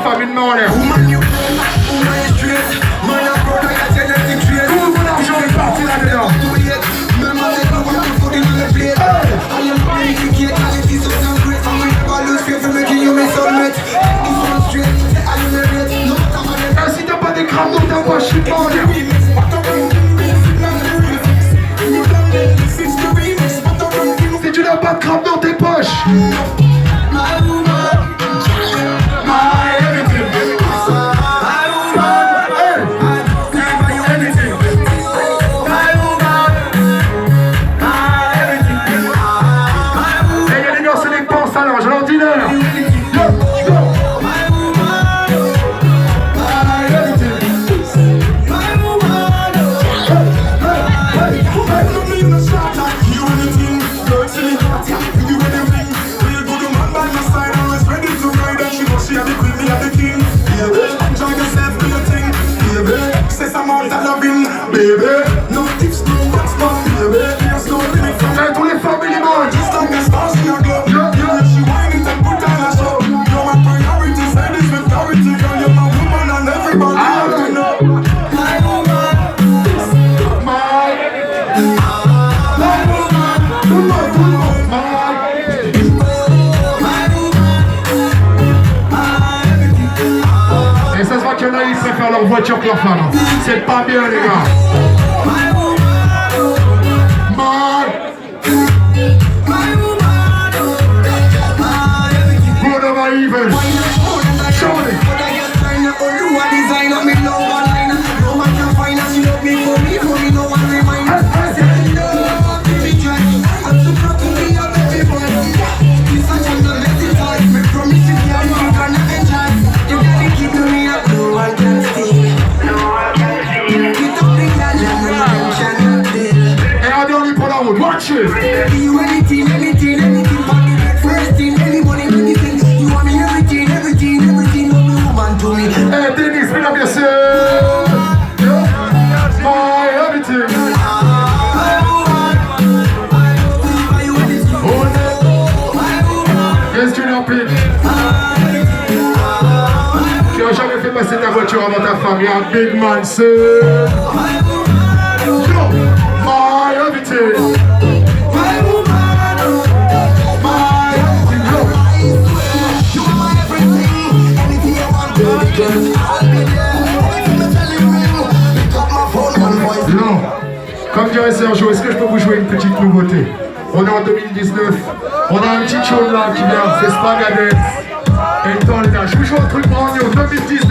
famille de mon l'air. Tout mon argent est parti là-dedans. Si t'as pas des crabes dans ta poche, je suis pas en l'air. Si tu n'as pas de crabes dans tes poches. Tous les familles man. Et ça se voit qu'il y en a, ils préfèrent leur voiture que leur femme. C'est pas bien les gars. Watch it. You anything, first thing, any money, anything. You want me everything, no woman to me. Hey, Dennis, bring up yourself. My everything. Yes, Junior Pig. Tu as jamais fait passer ta voiture avant ta femme, y'a un big man, c'est. My everything. Non, comme dirait Sergio, est-ce que je peux vous jouer une petite nouveauté? On est en 2019, on a un petit show là qui vient, c'est Spagadets. Et le temps les gars, je vous joue un truc brand new 2019.